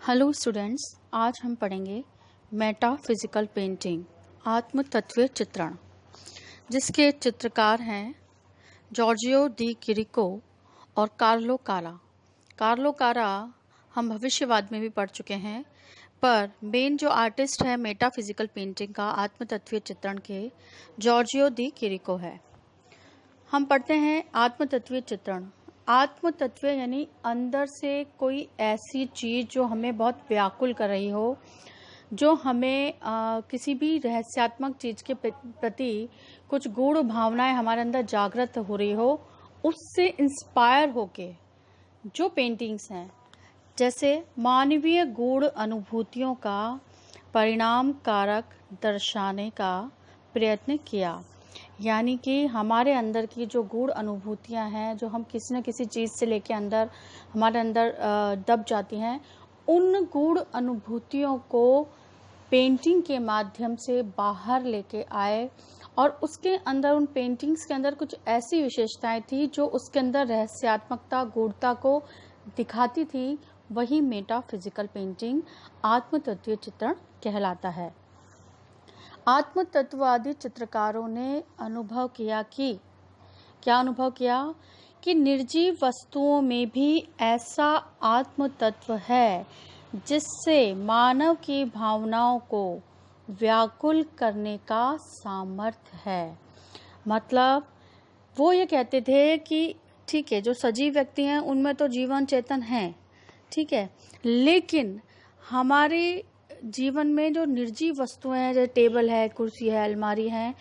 Hello students, आज हम पढ़ेंगे मेटाफिजिकल पेंटिंग आत्म तत्वीय चित्रण, जिसके चित्रकार हैं जॉर्जियो डी किरिको और कार्लो कारा। कार्लो कारा हम भविष्यवाद में भी पढ़ चुके हैं, पर मेन जो आर्टिस्ट है मेटाफिजिकल पेंटिंग का आत्म तत्वीय चित्रण के जॉर्जियो डी किरिको है। हम पढ़ते हैं आत्म तत्वीय चित्रण। आत्म तत्व यानी अंदर से कोई ऐसी चीज़ जो हमें बहुत व्याकुल कर रही हो, जो हमें किसी भी रहस्यात्मक चीज़ के प्रति कुछ गूढ़ भावनाएं हमारे अंदर जागृत हो रही हो, उससे इंस्पायर होके जो पेंटिंग्स हैं, जैसे मानवीय गूढ़ अनुभूतियों का परिणाम कारक दर्शाने का प्रयत्न किया। यानी कि हमारे अंदर की जो गूढ़ अनुभूतियां हैं, जो हम किसी न किसी चीज़ से लेके हमारे अंदर दब जाती हैं, उन गूढ़ अनुभूतियों को पेंटिंग के माध्यम से बाहर लेके आए। और उसके अंदर, उन पेंटिंग्स के अंदर कुछ ऐसी विशेषताएं थी जो उसके अंदर रहस्यात्मकता, गूढ़ता को दिखाती थी। वही मेटाफिजिकल पेंटिंग आत्म तत्वीय चित्रण कहलाता है। आत्म तत्ववादी चित्रकारों ने अनुभव किया कि निर्जीव वस्तुओं में भी ऐसा आत्म तत्व है जिससे मानव की भावनाओं को व्याकुल करने का सामर्थ्य है। मतलब वो ये कहते थे कि ठीक है, जो सजीव व्यक्ति हैं उनमें तो जीवन चेतन है, ठीक है, लेकिन हमारे जीवन में जो निर्जीव वस्तुएं हैं, जैसे टेबल है, कुर्सी है, अलमारी है,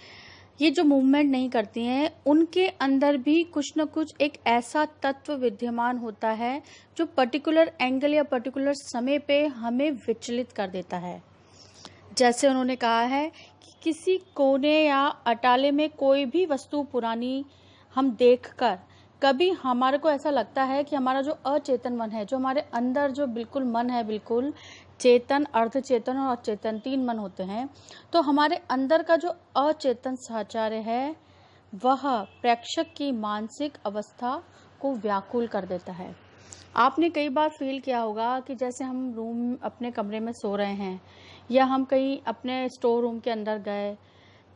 ये जो मूवमेंट नहीं करती हैं, उनके अंदर भी कुछ न कुछ एक ऐसा तत्व विद्यमान होता है जो पर्टिकुलर एंगल या पर्टिकुलर समय पे हमें विचलित कर देता है। जैसे उन्होंने कहा है कि किसी कोने या अटाले में कोई भी वस्तु पुरानी हम देखकर कभी हमारे को ऐसा लगता है कि हमारा जो अचेतन मन है, जो हमारे अंदर जो बिल्कुल मन है, बिल्कुल चेतन, अर्धचेतन और अचेतन 3 मन होते हैं, तो हमारे अंदर का जो अचेतन साचार्य है वह प्रेक्षक की मानसिक अवस्था को व्याकुल कर देता है। आपने कई बार फील किया होगा कि जैसे हम अपने कमरे में सो रहे हैं या हम कहीं अपने स्टोर रूम के अंदर गए,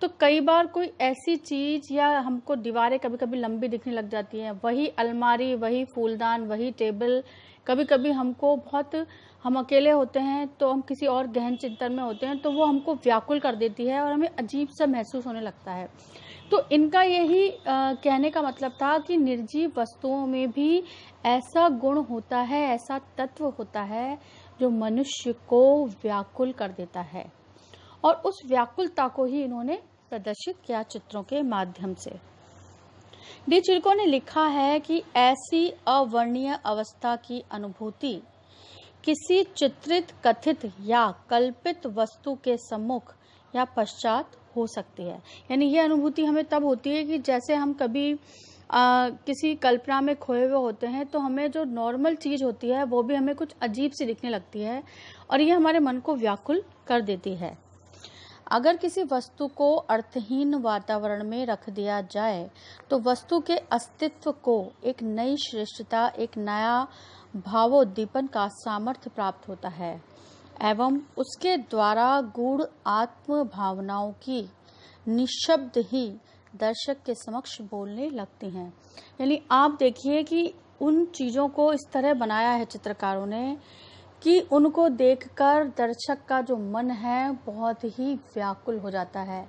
तो कई बार कोई ऐसी चीज़ या हमको दीवारें कभी कभी लंबी दिखने लग जाती हैं, वही अलमारी, वही फूलदान, वही टेबल, कभी कभी हम अकेले होते हैं तो हम किसी और गहन चिंतन में होते हैं, तो वो हमको व्याकुल कर देती है और हमें अजीब सा महसूस होने लगता है। तो इनका यही कहने का मतलब था कि निर्जीव वस्तुओं में भी ऐसा गुण होता है, ऐसा तत्व होता है जो मनुष्य को व्याकुल कर देता है, और उस व्याकुलता को ही इन्होंने प्रदर्शित किया चित्रों के माध्यम से। डी चिरिको ने लिखा है कि ऐसी अवर्णीय अवस्था की अनुभूति किसी चित्रित, कथित या कल्पित वस्तु के सम्मुख या पश्चात हो सकती है। यानी ये अनुभूति हमें तब होती है कि जैसे हम कभी किसी कल्पना में खोए हुए होते हैं, तो हमें जो नॉर्मल चीज़ होती है वो भी हमें कुछ अजीब सी दिखने लगती है और ये हमारे मन को व्याकुल कर देती है। अगर किसी वस्तु को अर्थहीन वातावरण में रख दिया जाए तो वस्तु के अस्तित्व को एक नई श्रेष्ठता, एक नया भावोद्दीपन का सामर्थ्य प्राप्त होता है एवं उसके द्वारा गूढ़ आत्म भावनाओं की निशब्द ही दर्शक के समक्ष बोलने लगती हैं। यानी आप देखिए कि उन चीज़ों को इस तरह बनाया है चित्रकारों ने कि उनको देखकर दर्शक का जो मन है बहुत ही व्याकुल हो जाता है।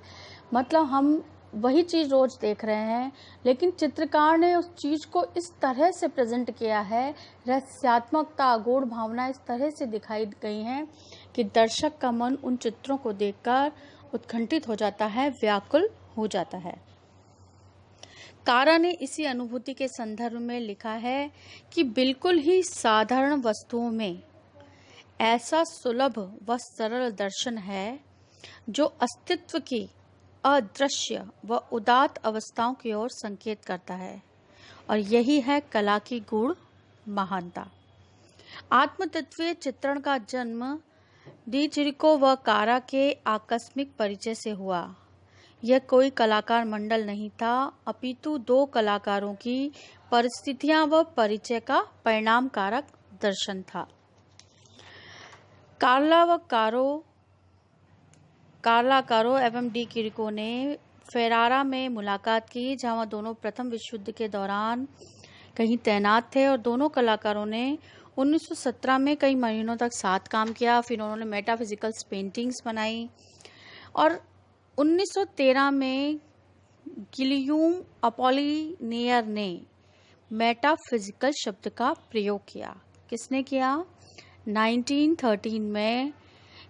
मतलब हम वही चीज़ रोज देख रहे हैं, लेकिन चित्रकार ने उस चीज़ को इस तरह से प्रेजेंट किया है, रहस्यात्मकता, गूढ़ भावना इस तरह से दिखाई गई हैं कि दर्शक का मन उन चित्रों को देखकर उत्कंठित हो जाता है, व्याकुल हो जाता है। कारा ने इसी अनुभूति के संदर्भ में लिखा है कि बिल्कुल ही साधारण वस्तुओं में ऐसा सुलभ व सरल दर्शन है जो अस्तित्व की अदृश्य व उदात्त अवस्थाओं की ओर संकेत करता है, और यही है कला की गूढ़ महानता। आत्मतत्वीय चित्रण का जन्म डी चिरिको व कारा के आकस्मिक परिचय से हुआ। यह कोई कलाकार मंडल नहीं था, अपितु 2 कलाकारों की परिस्थितियां व परिचय का परिणाम कारक दर्शन था। कार्ला कारो एवं डी किरिको ने फेरारा में मुलाकात की, जहां दोनों प्रथम विश्व युद्ध के दौरान कहीं तैनात थे और दोनों कलाकारों ने 1917 में कई महीनों तक साथ काम किया। फिर उन्होंने मेटाफिजिकल्स पेंटिंग्स बनाई और 1913 में गिलियूम अपोलिनेयर ने मेटाफिजिकल शब्द का प्रयोग किया। किसने किया? 1913 में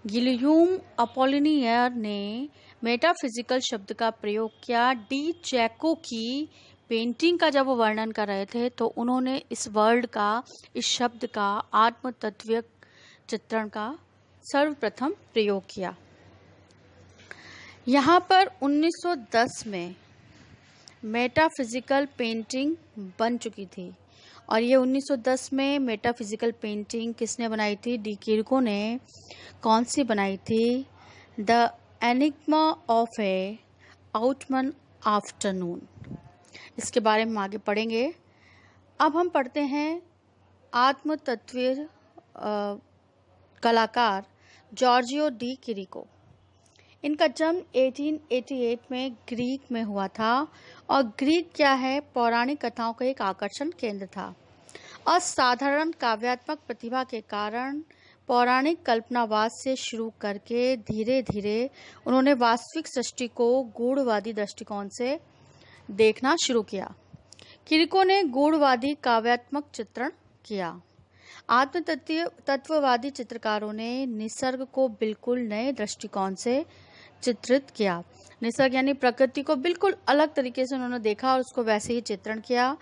गिलियूम अपोलिनेयर ने मेटाफिजिकल शब्द का प्रयोग किया। डी चैको की पेंटिंग का जब वो वर्णन कर रहे थे तो उन्होंने इस शब्द का आत्म तत्व चित्रण का सर्वप्रथम प्रयोग किया। यहाँ पर 1910 में मेटाफिजिकल पेंटिंग बन चुकी थी और ये 1910 में मेटाफिजिकल पेंटिंग किसने बनाई थी? डी किरिको ने। कौन सी बनाई थी? The enigma of a autumn afternoon. इसके बारे में आगे पढ़ेंगे। अब हम पढ़ते हैं आत्म तत्व कलाकार जॉर्जियो डी किरिको। इनका जन्म 1888 में ग्रीक में हुआ था और ग्रीक क्या है? पौराणिक कथाओं का एक आकर्षण केंद्र था। असाधारण काव्यात्मक प्रतिभा के कारण पौराणिक कल्पनावाद से शुरू करके धीरे धीरे उन्होंने वास्तविक सृष्टि को गूढ़वादी दृष्टिकोण से देखना शुरू किया। किरिको ने गूढ़वादी काव्यात्मक चित्रण किया। आत्म तत्ववादी चित्रकारों ने निसर्ग को बिल्कुल नए दृष्टिकोण से चित्रित किया। निसर्ग यानी प्रकृति को बिल्कुल अलग तरीके से उन्होंने देखा और उसको वैसे ही चित्रण किया।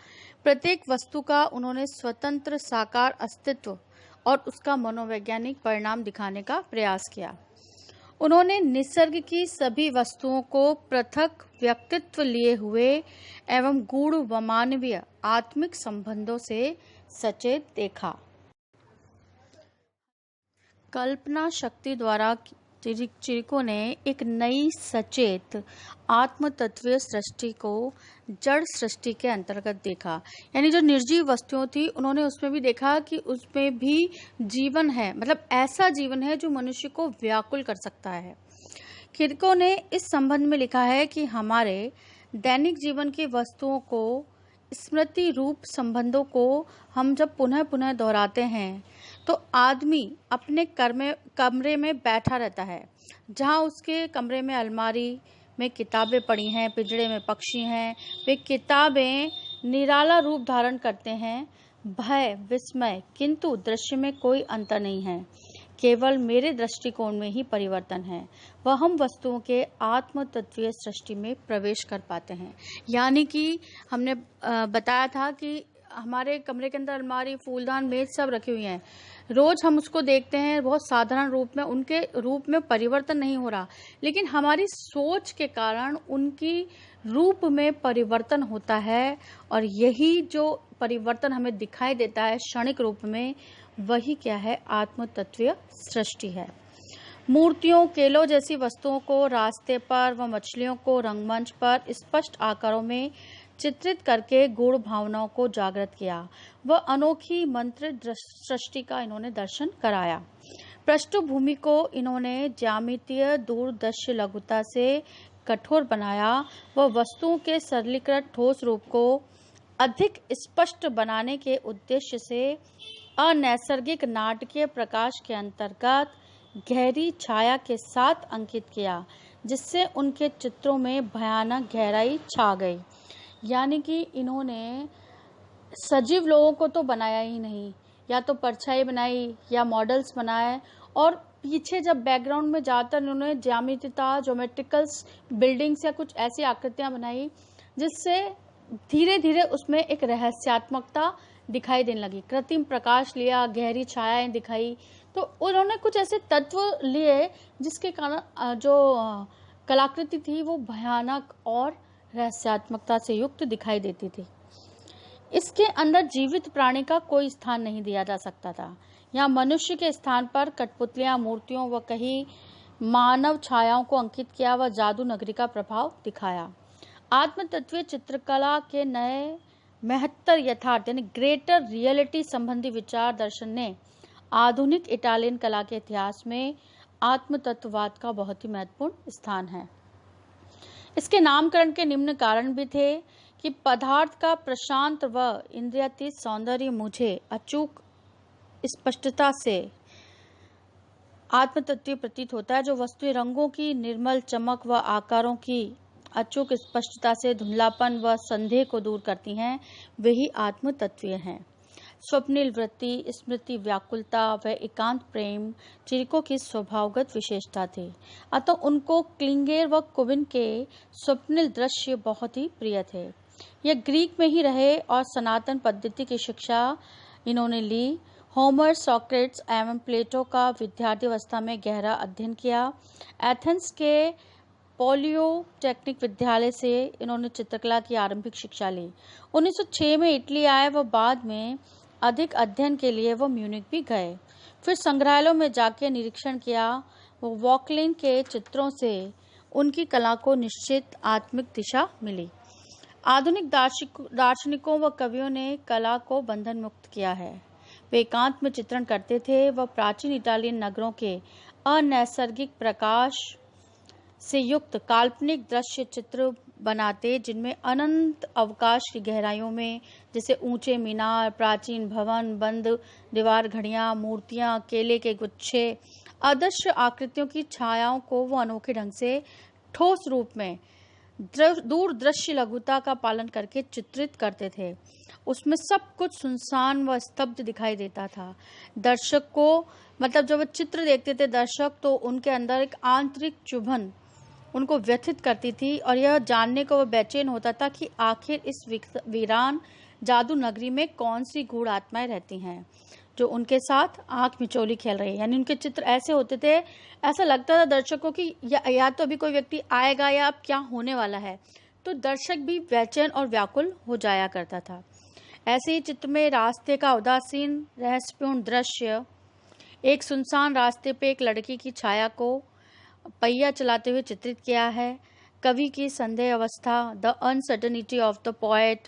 प्रत्येक वस्तु का उन्होंने स्वतंत्र साकार अस्तित्व और उसका मनोवैज्ञानिक परिणाम दिखाने का प्रयास किया। उन्होंने निसर्ग की सभी वस्तुओं को पृथक व्यक्तित्व लिए हुए एवं गूढ़ व मानवीय आत्मिक संबंधों से सचेत देखा। कल्पना शक्ति द्वारा चिरिको ने एक नई सचेत आत्म तत्वीय सृष्टि को जड़ सृष्टि के अंतर्गत देखा। यानी जो निर्जीव वस्तुओं थी उन्होंने उसमें भी देखा कि उसमें भी जीवन है, मतलब ऐसा जीवन है जो मनुष्य को व्याकुल कर सकता है। किरिको ने इस संबंध में लिखा है कि हमारे दैनिक जीवन की वस्तुओं को, स्मृति रूप संबंधों को हम जब पुनः पुनः दोहराते हैं तो आदमी अपने कमरे में बैठा रहता है, जहाँ उसके कमरे में अलमारी में किताबें पड़ी हैं, पिंजड़े में पक्षी हैं, वे किताबें निराला रूप धारण करते हैं, भय विस्मय, किंतु दृश्य में कोई अंतर नहीं है, केवल मेरे दृष्टिकोण में ही परिवर्तन है। वह हम वस्तुओं के आत्म तत्वीय सृष्टि में प्रवेश कर पाते हैं। यानी कि हमने बताया था कि हमारे कमरे के अंदर अलमारी, फूलदान, मेज सब रखी हुई हैं। रोज हम उसको देखते हैं बहुत साधारण रूप में, उनके रूप में परिवर्तन नहीं हो रहा, लेकिन हमारी सोच के कारण उनकी रूप में परिवर्तन होता है और यही जो परिवर्तन हमें दिखाई देता है क्षणिक रूप में, वही क्या है? आत्म तत्वीय सृष्टि है। मूर्तियों, केलों जैसी वस्तुओं को रास्ते पर व मछलियों को रंगमंच पर स्पष्ट आकारों में चित्रित करके गूढ़ भावनाओं को जागृत किया। वह अनोखी मंत्रित सृष्टि का इन्होंने दर्शन कराया। पृष्ठभूमि को इन्होंने ज्यामितीय दूरदर्शी लघुता से कठोर बनाया। वह वस्तुओं के सरलीकृत ठोस रूप को अधिक स्पष्ट बनाने के उद्देश्य से अनैसर्गिक नाटकीय प्रकाश के अंतर्गत गहरी छाया के साथ अंकित किया, जिससे उनके चित्रों में भयानक गहराई छा गई। यानी कि इन्होंने सजीव लोगों को तो बनाया ही नहीं, या तो परछाई बनाई या मॉडल्स बनाए, और पीछे जब बैकग्राउंड में जाकर इन्होंने ज्यामितीता, ज्योमेट्रिकल्स, बिल्डिंग्स या कुछ ऐसी आकृतियां बनाई जिससे धीरे धीरे उसमें एक रहस्यात्मकता दिखाई देने लगी। कृत्रिम प्रकाश लिया, गहरी छायाएं दिखाई, तो उन्होंने कुछ ऐसे तत्व लिए जिसके कारण जो कलाकृति थी वो भयानक और रहस्यात्मकता से युक्त दिखाई देती थी। इसके अंदर जीवित प्राणी का कोई स्थान नहीं दिया जा सकता था। यहाँ मनुष्य के स्थान पर कठपुतलियां, मूर्तियों व कहीं मानव छायाओं को अंकित किया व जादू नगरी का प्रभाव दिखाया। आत्म तत्वीय चित्रकला के नए महत्तर यथार्थ यानी ग्रेटर रियलिटी संबंधी विचार दर्शन ने आधुनिक इटालियन कला के इतिहास में आत्म तत्ववाद का बहुत ही महत्वपूर्ण स्थान है। इसके नामकरण के निम्न कारण भी थे कि पदार्थ का प्रशांत व इंद्रियातीत सौंदर्य मुझे अचूक स्पष्टता से आत्मतत्वीय प्रतीत होता है। जो वस्तुएं रंगों की निर्मल चमक व आकारों की अचूक स्पष्टता से धुंधलापन व संदेह को दूर करती हैं, वही आत्मतत्वीय हैं। स्वप्निल वृत्ति, स्मृति, व्याकुलता व एकांत प्रेम चिरिको की स्वभावगत विशेषता थी। अतः उनको क्लिंगेर व कुविन के स्वप्निल दृश्य बहुत ही प्रिय थे। यह ग्रीक में ही रहे और सनातन पद्धति की शिक्षा इन्होंने ली। होमर, सॉक्रेट्स एवं प्लेटो का विद्यार्थी अवस्था में गहरा अध्ययन किया। एथेंस के पॉलिटेक्निक विद्यालय से इन्होंने चित्रकला की आरंभिक शिक्षा ली। 1906 में इटली आए व बाद में अधिक अध्ययन के लिए वो म्यूनिक भी गए। फिर संग्रहालयों में जाके निरीक्षण किया। वो वॉकलिन के चित्रों से उनकी कला को निश्चित आत्मिक दिशा मिली। आधुनिक दार्शनिकों व कवियों ने कला को बंधन मुक्त किया है। वे एकांत में चित्रण करते थे। वह प्राचीन इटालियन नगरों के अनैसर्गिक प्रकाश से युक्त काल्पनिक दृश्य चित्र बनाते, जिनमें अनंत अवकाश की गहराइयों में जैसे ऊंचे मीनार, प्राचीन भवन, बंद दीवार, घड़ियां, मूर्तियां, केले के गुच्छे, अदृश्य आकृतियों की छायाओं को वो अनोखे ढंग से ठोस रूप में दूरदृश्य लघुता का पालन करके चित्रित करते थे। उसमें सब कुछ सुनसान व स्तब्ध दिखाई देता था। दर्शक को मतलब जब वो चित्र देखते थे दर्शक, तो उनके अंदर एक आंतरिक चुभन उनको व्यथित करती थी और यह जानने को वह बेचैन होता था कि आखिर इस वीरान जादू नगरी में कौन सी गूढ़ आत्माएं रहती हैं जो उनके साथ आंख मिचौली खेल रही है। यानी उनके चित्र ऐसे होते थे, ऐसा लगता था दर्शकों की या तो अभी कोई व्यक्ति आएगा या अब क्या होने वाला है, तो दर्शक भी बेचैन और व्याकुल हो जाया करता था। ऐसे ही चित्र में रास्ते का उदासीन रहस्यपूर्ण दृश्य, एक सुनसान रास्ते पे एक लड़की की छाया को पहिया चलाते हुए चित्रित किया है। कवि की संदेह अवस्था, the uncertainty of the poet,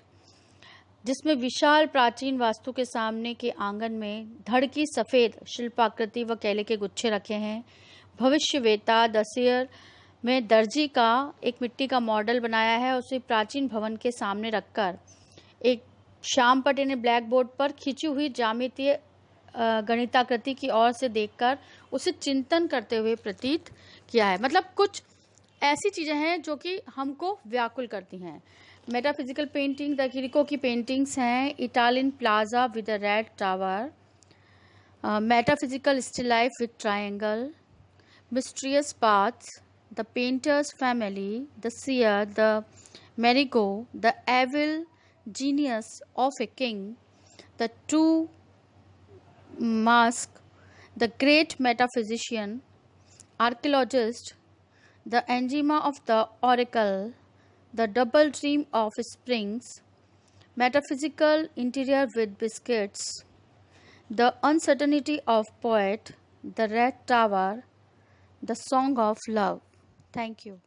जिसमें विशाल प्राचीन वास्तु के सामने के आंगन में धड़की सफेद शिल्पाकृति व केले के गुच्छे रखे हैं। भविष्यवेता, द सेयर में दर्जी का एक मिट्टी का मॉडल बनाया है, उसे प्राचीन भवन के सामने रखकर एक श्याम पटे ने ब्लैक बोर्ड पर खींची हुई ज्यामितीय गणिताकृति की ओर से देखकर उसे चिंतन करते हुए प्रतीत किया है। मतलब कुछ ऐसी चीजें हैं जो कि हमको व्याकुल करती हैं। मेटाफिजिकल पेंटिंग, द किरिको की पेंटिंग्स हैं। Italian plaza with the red tower, metaphysical still life with triangle, mysterious paths, the painter's family, the seer, the Merigo, the evil genius of a king, the two mask, the great metaphysician, archaeologist, the enigma of the oracle, the double dream of springs, metaphysical interior with biscuits, the uncertainty of poet, the red tower, the song of love. Thank you.